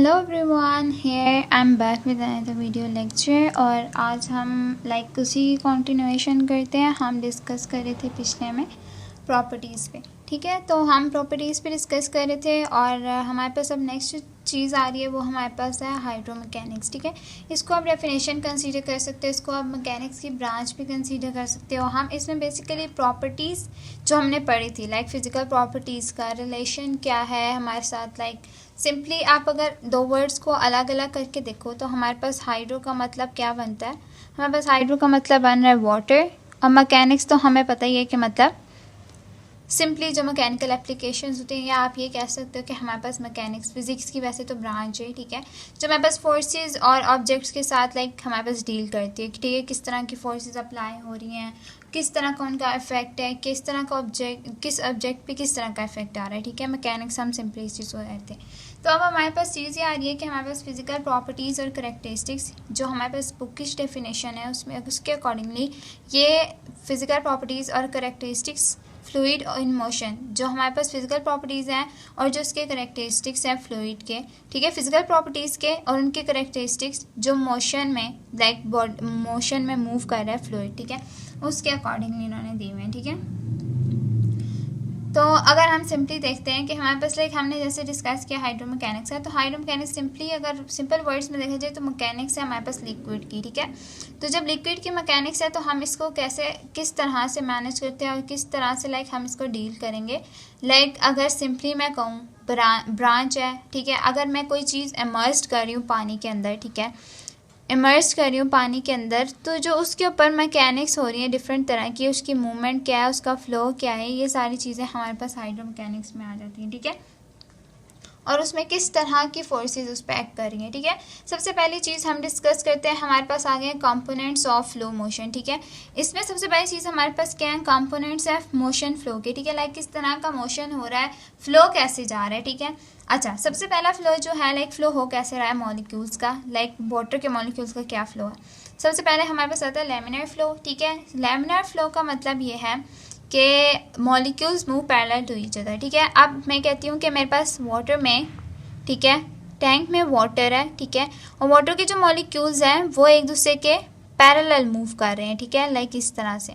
Hello everyone, here I am back with another video lecture. और आज हम उसी कंटिन्यूएशन करते हैं। हम डिस्कस कर रहे थे पिछले में प्रॉपर्टीज़ पे, ठीक है। तो हम प्रॉपर्टीज़ पे डिस्कस कर रहे थे और हमारे पास अब नेक्स्ट चीज़ आ रही है, वो हमारे पास है हाइड्रोमैकेनिक्स, ठीक है। इसको आप डेफिनेशन कंसीडर कर सकते हो, इसको आप मैकेनिक्स की ब्रांच भी कंसीडर कर सकते हो। हम इसमें बेसिकली प्रॉपर्टीज़ जो हमने पढ़ी थी, फिजिकल प्रॉपर्टीज़ का रिलेशन क्या है हमारे साथ, सिंपली आप अगर दो वर्ड्स को अलग अलग करके देखो तो हमारे पास हाइड्रो का मतलब क्या बनता है। हमारे पास हाइड्रो का मतलब बन रहा है वाटर, और मैकेनिक्स तो हमें पता ही है कि मतलब सिंपली जो मैकेनिकल एप्लीकेशंस होते हैं, या आप ये कह सकते हो कि हमारे पास मैकेनिक्स फिजिक्स की वैसे तो ब्रांच है, ठीक है, जो हमारे पास फोर्सेस और ऑब्जेक्ट्स के साथ हमारे पास डील करती है, ठीक है। किस तरह की फोर्सेस अप्लाई हो रही हैं, किस तरह का उनका इफेक्ट है, किस तरह का किस ऑब्जेक्ट पे किस तरह का इफेक्ट आ रहा है, ठीक है। मैकेनिक्स हम सिंपली इस चीज़ को कहते हैं। तो अब हमारे पास चीज़ ये आ रही है कि हमारे पास फिजिकल प्रॉपर्टीज़ और करेक्टरिस्टिक्स जो हमारे पास बुकिश डेफिनेशन है उसमें उसके अकॉर्डिंगली ये फिजिकल प्रॉपर्टीज़ और करेक्टरिस्टिक्स फ्लूइड इन मोशन, जो हमारे पास फिजिकल प्रॉपर्टीज़ हैं और जो उसके करेक्टरिस्टिक्स हैं फ्लूइड के, ठीक है। फिजिकल प्रॉपर्टीज़ के और उनके करेक्टरिस्टिक्स जो मोशन में मोशन में मूव कर रहा है फ्लूइड, ठीक है, उसके अकॉर्डिंगली इन्होंने दी हुए हैं, ठीक है। तो अगर हम सिंपली देखते हैं कि हमारे पास हमने जैसे डिस्कस किया हाइड्रोमैकेनिक्स है, तो हाइड्रोमैकेनिक्स सिंपली अगर सिंपल वर्ड्स में देखा जाए तो मैकेनिक्स है हमारे पास लिक्विड की, ठीक है। तो जब लिक्विड की मैकेनिक्स है तो हम इसको किस तरह से मैनेज करते हैं और किस तरह से हम इसको डील करेंगे। अगर सिंपली मैं कहूँ ब्रांच है, ठीक है, अगर मैं कोई चीज़ इमर्स्ड कर रही हूँ पानी के अंदर, ठीक है, इमर्स कर रही हूँ पानी के अंदर, तो जो उसके ऊपर मैकेनिक्स हो रही है डिफरेंट तरह की, उसकी मूवमेंट क्या है, उसका फ्लो क्या है, ये सारी चीज़ें हमारे पास हाइड्रोमैकेनिक्स में आ जाती हैं, ठीक है। और उसमें किस तरह की फोर्सेस उस पर एक्ट कर रही हैं, ठीक है। सबसे पहली चीज़ हम डिस्कस करते हैं, हमारे पास आ गए हैं कंपोनेंट्स ऑफ फ्लो मोशन, ठीक है। इसमें सबसे पहली चीज़ हमारे पास क्या है, कंपोनेंट्स ऑफ मोशन फ्लो के, ठीक है। किस तरह का मोशन हो रहा है, फ्लो कैसे जा रहा है, ठीक है। अच्छा, सबसे पहला फ्लो जो है फ्लो हो कैसे रहा है मॉलिक्यूल्स का, वाटर के मॉलिक्यूल्स का क्या फ्लो है। सबसे पहले हमारे पास आता है लेमिनर फ्लो, ठीक है। लेमिनर फ्लो का मतलब ये है कि molecules move parallel to each other, ठीक है। अब मैं कहती हूँ कि मेरे पास वाटर में, ठीक है, टैंक में वाटर है, ठीक है, और वाटर के जो मॉलिक्यूल्स हैं वो एक दूसरे के पैरेलल मूव कर रहे हैं, ठीक है, इस तरह से,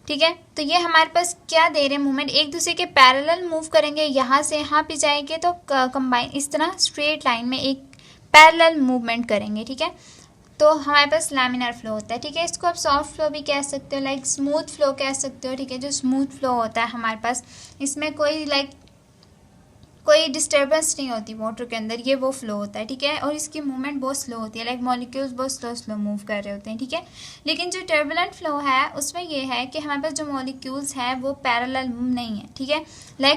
ठीक है। तो ये हमारे पास क्या दे रहे हैं, मूवमेंट एक दूसरे के पैरेलल मूव करेंगे, यहाँ से यहाँ पे जाएंगे तो कंबाइन इस तरह स्ट्रेट लाइन में एक पैरेलल मूवमेंट करेंगे, ठीक है। तो हमारे पास लैमिनार फ्लो होता है, ठीक है। इसको आप सॉफ्ट फ्लो भी कह सकते हो, स्मूथ फ्लो कह सकते हो, ठीक है। जो स्मूथ फ्लो होता है हमारे पास, इसमें कोई डिस्टर्बेंस नहीं होती वाटर के अंदर, ये वो फ्लो होता है, ठीक है। और इसकी मूवमेंट बहुत स्लो होती है, मॉलिक्यूल्स बहुत स्लो मूव कर रहे होते हैं, ठीक है। लेकिन जो टर्बुलेंट फ्लो है उसमें ये है कि हमारे पास जो मॉलिक्यूल्स हैं वो पैरेलल नहीं है, ठीक है।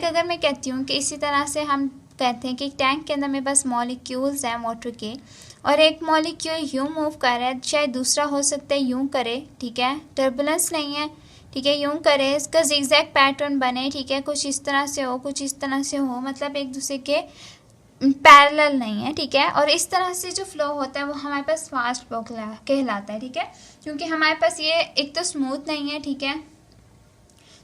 अगर मैं कहती हूँ कि इसी तरह से हम कहते हैं कि टैंक के अंदर मेरे पास मॉलिक्यूल्स हैं वाटर के, और एक मॉलिक्यूल यूँ मूव कर रहा है, शायद दूसरा हो सकता है यूँ करे, ठीक है, टर्बुलेंस नहीं है, ठीक है, यूँ करे, इसका जिगजैग पैटर्न बने, ठीक है, कुछ इस तरह से हो कुछ इस तरह से हो, मतलब एक दूसरे के पैरेलल नहीं है, ठीक है। और इस तरह से जो फ्लो होता है वो हमारे पास फास्ट फ्लो कहलाता है, ठीक है, क्योंकि हमारे पास ये एक तो स्मूथ नहीं है, ठीक है,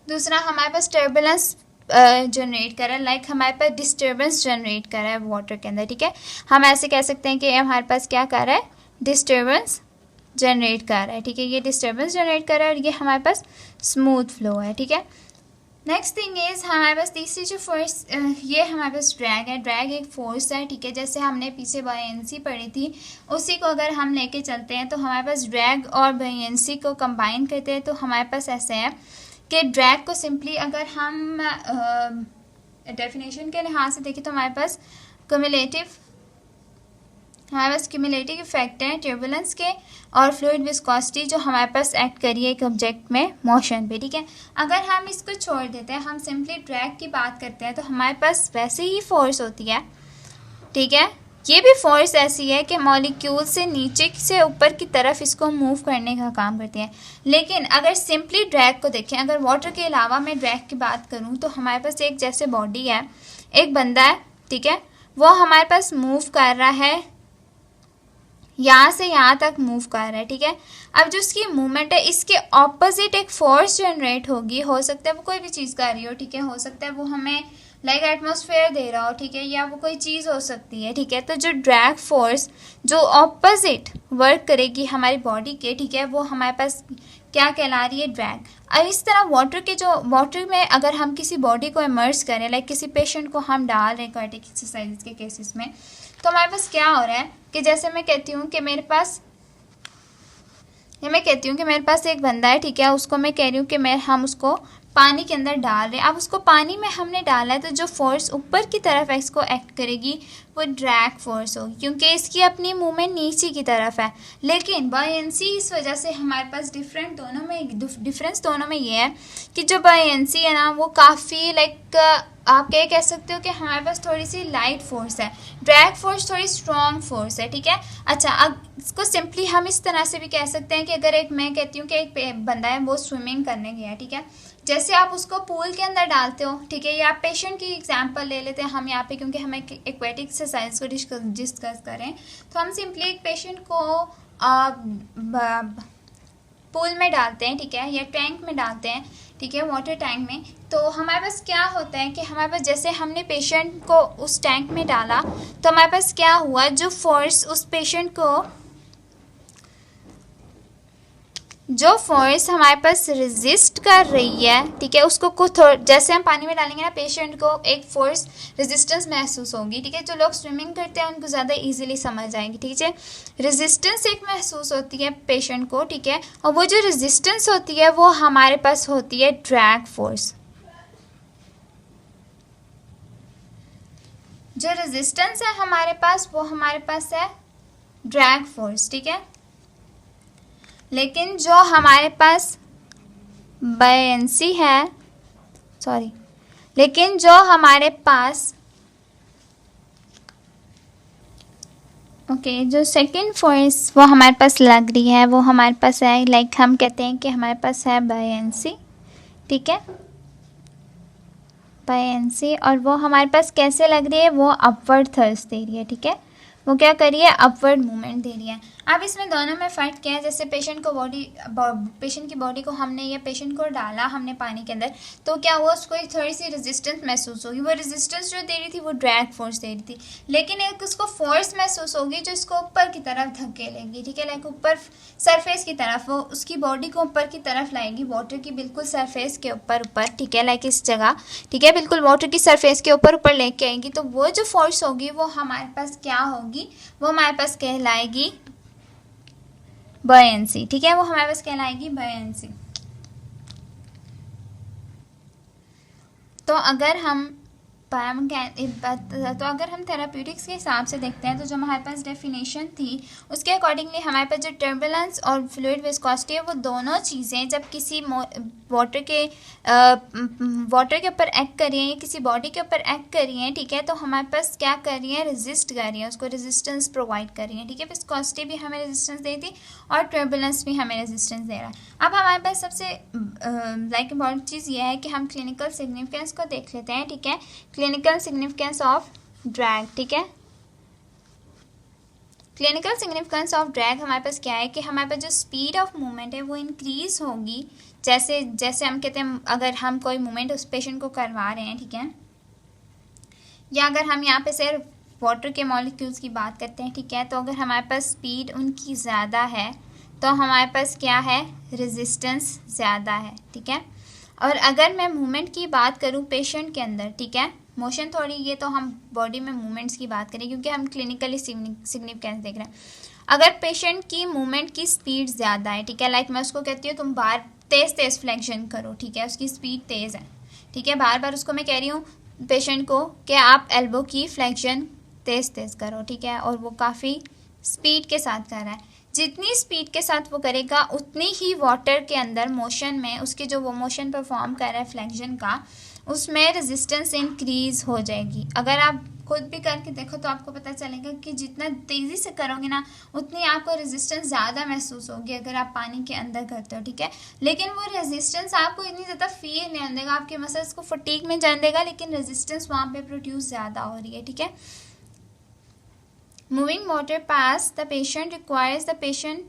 दूसरा हमारे पास टर्बुलेंस जनरेट कर रहा है, हमारे पास डिस्टर्बेंस जनरेट कर रहा है वाटर के अंदर, ठीक है। हम ऐसे कह सकते हैं कि हमारे पास क्या कर रहा है, डिस्टर्बेंस जनरेट कर रहा है, ठीक है, ये डिस्टर्बेंस जनरेट कर रहा है और ये हमारे पास स्मूथ फ्लो है, ठीक है। नेक्स्ट थिंग इज हमारे पास तीसरी जो फोर्स, ये हमारे पास ड्रैग है। ड्रैग एक फोर्स है, ठीक है, जैसे हमने पीछे बायनेंसी पढ़ी थी उसी को अगर हम लेके चलते हैं तो हमारे पास ड्रैग और बायनेंसी को कंबाइन करते हैं तो हमारे पास ऐसे है कि ड्रैग को सिंपली अगर हम डेफिनेशन के लिहाज से देखें तो हमारे पास क्यूमुलेटिव इफेक्ट है टर्बुलेंस के और फ्लूइड विस्कोसिटी जो हमारे पास एक्ट करी है एक ऑब्जेक्ट में मोशन पे, ठीक है। अगर हम इसको छोड़ देते हैं, हम सिंपली ड्रैग की बात करते हैं तो हमारे पास वैसे ही फोर्स होती है, ठीक है। ये भी फोर्स ऐसी है कि मॉलिक्यूल से नीचे से ऊपर की तरफ इसको मूव करने का काम करती है। लेकिन अगर सिंपली ड्रैग को देखें, अगर वाटर के अलावा मैं ड्रैग की बात करूं तो हमारे पास एक जैसे बॉडी है, एक बंदा है, ठीक है, वो हमारे पास मूव कर रहा है, यहाँ से यहाँ तक मूव कर रहा है, ठीक है। अब जो उसकी मूवमेंट है इसके ऑपोजिट एक फोर्स जनरेट होगी, हो सकता है वो कोई भी चीज़ कर रही हो, ठीक है, हो सकता है वो हमें लाइक एटमॉस्फेयर दे रहा हो, ठीक है, या वो कोई चीज़ हो सकती है, ठीक है। तो जो ड्रैग फोर्स जो ऑपोजिट वर्क करेगी हमारी बॉडी के, ठीक है, वो हमारे पास क्या कहला रही है, ड्रैग। और इस तरह वाटर में अगर हम किसी बॉडी को इमर्स करें, लाइक किसी पेशेंट को हम डाल रहे हैं एक्वाटिक एक्सरसाइज के केसेस में, तो हमारे पास क्या हो रहा है कि जैसे मैं कहती हूँ कि मेरे पास एक बंदा है, ठीक है, उसको मैं कह रही हूँ कि हम उसको पानी के अंदर डाल रहे हैं। अब उसको पानी में हमने डाला है तो जो फोर्स ऊपर की तरफ है इसको एक्ट करेगी वो ड्रैग फोर्स होगी, क्योंकि इसकी अपनी मूवमेंट नीचे की तरफ है। लेकिन बायंसी इस वजह से हमारे पास डिफरेंस दोनों में ये है कि जो बायंसी है ना वो काफ़ी लाइक आप क्या कह सकते हो कि हमारे पास थोड़ी सी लाइट फोर्स है, ड्रैग फोर्स थोड़ी स्ट्रॉन्ग फोर्स है, ठीक है। अच्छा, अब इसको सिंपली हम इस तरह से भी कह सकते हैं कि अगर मैं कहती हूँ कि एक बंदा है वो स्विमिंग करने गया है, ठीक है, जैसे आप उसको पूल के अंदर डालते हो, ठीक है, या आप पेशेंट की एग्जांपल ले लेते हैं हम यहाँ पे, क्योंकि हम एक्वेटिक एक्सरसाइज को डिस्कस करें, तो हम सिंपली एक पेशेंट को पूल में डालते हैं, ठीक है, या टैंक में डालते हैं, ठीक है, वाटर टैंक में। तो हमारे पास क्या होता है कि हमारे पास जैसे हमने पेशेंट को उस टैंक में डाला तो हमारे पास क्या हुआ, जो फोर्स उस पेशेंट को जो फोर्स हमारे पास रेजिस्ट कर रही है, ठीक है, उसको कुछ जैसे हम पानी में डालेंगे ना पेशेंट को एक फोर्स रेजिस्टेंस महसूस होगी, ठीक है। जो लोग स्विमिंग करते हैं उनको ज़्यादा इजीली समझ आएंगी, ठीक है। रेजिस्टेंस एक महसूस होती है पेशेंट को, ठीक है, और वो जो रेजिस्टेंस होती है वो हमारे पास होती है ड्रैग फोर्स। जो रेजिस्टेंस है हमारे पास वो हमारे पास है ड्रैग फोर्स, ठीक है। लेकिन जो हमारे पास बायंसी है, जो हमारे पास जो सेकंड फोर्स वो हमारे पास लग रही है वो हमारे पास है, लाइक हम कहते हैं कि हमारे पास है बायंसी, ठीक है, बायंसी, और वो हमारे पास कैसे लग रही है, वो अपवर्ड थर्स्ट दे रही है, ठीक है, वो क्या कर रही है, अपवर्ड मूवमेंट दे रही है। अब इसमें दोनों में फ़र्क क्या है, जैसे पेशेंट की बॉडी को हमने या पेशेंट को डाला हमने पानी के अंदर, तो क्या हुआ, उसको थोड़ी सी रेजिस्टेंस महसूस होगी, वो रेजिस्टेंस जो दे रही थी वो ड्रैग फोर्स दे रही थी। लेकिन एक उसको फोर्स महसूस होगी जो इसको ऊपर की तरफ धकेलेगी, ठीक है, लाइक ऊपर सरफेस की तरफ, वो उसकी बॉडी को ऊपर की तरफ लाएगी, वाटर की बिल्कुल सरफेस के ऊपर, ठीक है, लाइक इस जगह, ठीक है, बिल्कुल वाटर की सरफेस के ऊपर लेके आएंगी। तो वो जो फोर्स होगी वो हमारे पास क्या होगी, वो हमारे पास कहलाएगी बायंसी, ठीक है, वो हमारे पास कहलाएगी बायंसी। तो अगर हम थेराप्यूटिक्स के हिसाब से देखते हैं तो जो हमारे पास डेफिनेशन थी उसके अकॉर्डिंगली हमारे पास जो टर्बुलेंस और फ्लूइड विस्कोसिटी है वो दोनों चीज़ें जब किसी वाटर के ऊपर एक्ट कर रही हैं या किसी बॉडी के ऊपर एक्ट कर रही हैं, ठीक है, तो हमारे पास क्या कर रही हैं, रेजिस्ट कर रही हैं, उसको रेजिस्टेंस प्रोवाइड कर रही हैं, ठीक है। विस्कोसिटी भी हमें रेजिस्टेंस दे दी और टर्बुलेंस भी हमें रेजिस्टेंस दे रहा है। अब हमारे पास सबसे लाइक इम्पॉर्टेंट चीज़ ये है कि हम क्लिनिकल सिग्निफिकेंस को देख लेते हैं, ठीक है, क्लिनिकल सिग्निफिकेंस ऑफ ड्रैग, ठीक है। क्लिनिकल सिग्निफिकेंस ऑफ ड्रैग हमारे पास क्या है कि हमारे पास जो स्पीड ऑफ मूवमेंट है वो इंक्रीज होगी जैसे हम कहते हैं अगर हम कोई मूवमेंट उस पेशेंट को करवा रहे हैं, ठीक है, या अगर हम यहाँ पे सिर्फ वाटर के मॉलिक्यूल्स की बात करते हैं, ठीक है, तो अगर हमारे पास स्पीड उनकी ज़्यादा है तो हमारे पास क्या है, रेजिस्टेंस ज़्यादा है, ठीक है। और अगर मैं मूवमेंट की बात करूँ पेशेंट के अंदर, ठीक है, मोशन थोड़ी ये तो हम बॉडी में मूवमेंट्स की बात करें क्योंकि हम क्लिनिकली सिग्निफिकेंस देख रहे हैं। अगर पेशेंट की मूवमेंट की स्पीड ज़्यादा है, ठीक है, लाइक मैं उसको कहती हूँ तुम बार तेज़ फ्लेक्शन करो, ठीक है, उसकी स्पीड तेज़ है, ठीक है, बार बार उसको मैं कह रही हूँ पेशेंट को कि आप एल्बो की फ्लेक्शन तेज़ करो, ठीक है, और वो काफ़ी स्पीड के साथ कर रहा है। जितनी स्पीड के साथ वो करेगा उतनी ही वाटर के अंदर मोशन में उसके जो वो मोशन परफॉर्म कर रहा है फ्लेक्शन का, उसमें रेजिस्टेंस इंक्रीज हो जाएगी। अगर आप खुद भी करके देखो तो आपको पता चलेगा कि जितना तेज़ी से करोगे ना उतनी आपको रेजिस्टेंस ज़्यादा महसूस होगी अगर आप पानी के अंदर करते हो, ठीक है। लेकिन वो रेजिस्टेंस आपको इतनी ज़्यादा फील नहीं देगा, आपके मसल्स को फटीग में जाने देगा, लेकिन रेजिस्टेंस वहाँ पे प्रोड्यूस ज़्यादा हो रही है, ठीक है। Moving water past the patient requires the patient,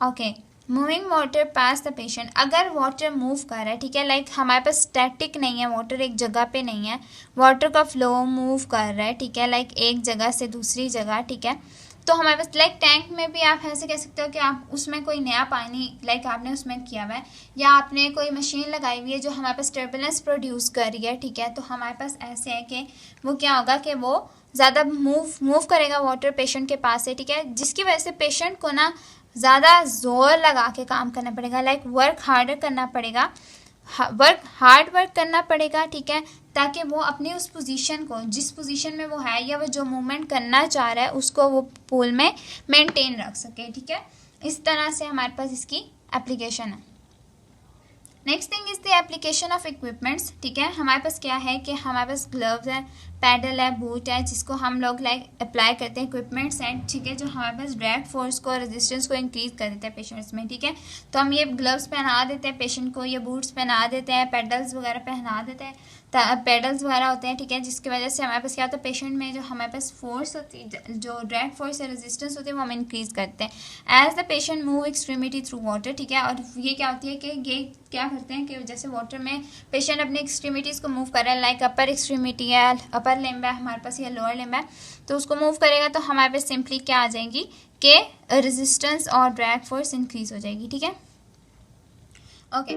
okay, moving water pass the patient, अगर वाटर मूव कर रहा है, ठीक है, लाइक हमारे पास स्टैटिक नहीं है, वाटर एक जगह पे नहीं है, वाटर का फ्लो मूव कर रहा है, ठीक है, लाइक एक जगह से दूसरी जगह, ठीक है, तो हमारे पास लाइक टैंक में भी आप ऐसे कह सकते हो कि आप उसमें कोई नया पानी लाइक आपने उसमें किया हुआ है, या आपने कोई मशीन लगाई हुई है जो हमारे पास टर्बुलेंस प्रोड्यूस कर रही है, ठीक है, तो हमारे पास ऐसे है कि वो क्या होगा कि वो ज़्यादा मूव करेगा वाटर पेशेंट के पास से, ठीक है, जिसकी वजह से पेशेंट को ना ज़्यादा जोर लगा के काम करना पड़ेगा, लाइक वर्क हार्डर करना पड़ेगा, हार्ड वर्क करना पड़ेगा, ठीक है, ताकि वो अपनी उस पोजीशन को, जिस पोजीशन में वो है या वो जो मूवमेंट करना चाह रहा है उसको वो पूल में मेंटेन रख सके, ठीक है। इस तरह से हमारे पास इसकी एप्लीकेशन है। Next thing is the application of equipments, ठीक है, हमारे पास क्या है कि हमारे पास ग्लव्स है, पैडल है, बूट है, जिसको हम लोग लाइक अप्लाई करते हैं, इक्विपमेंट्स हैं, ठीक है, जो हमारे पास ड्रैग फोर्स को, रेजिस्टेंस को इंक्रीज कर देते हैं पेशेंट्स में, ठीक है, तो हम ये ग्लव्स पहना देते हैं पेशेंट को, ये बूट्स पहना देते हैं, पेडल्स वगैरह पहना देते हैं, पेडल्स वगैरह होते हैं, ठीक है, जिसकी वजह से हमारे पास क्या होता है, पेशेंट में जो हमारे पास फोर्स होती है, जो ड्रैग फोर्स या रेजिस्टेंस होती है, वो हम इंक्रीज करते हैं as the patient move extremity through water, ठीक है, और ये क्या होती है कि ये क्या करते हैं कि जैसे वाटर में पेशेंट अपनी एक्सट्रीमिटीज़ को मूव कर रहा है, लाइक अपर एक्सट्रीमिटी है, अपर लिम्ब है हमारे पास या लोअर लिम्ब है, तो उसको मूव करेगा तो हमारे पास सिंपली क्या आ जाएगी कि रेजिस्टेंस और ड्रैग फोर्स इंक्रीज हो जाएगी, ठीक है, ओके।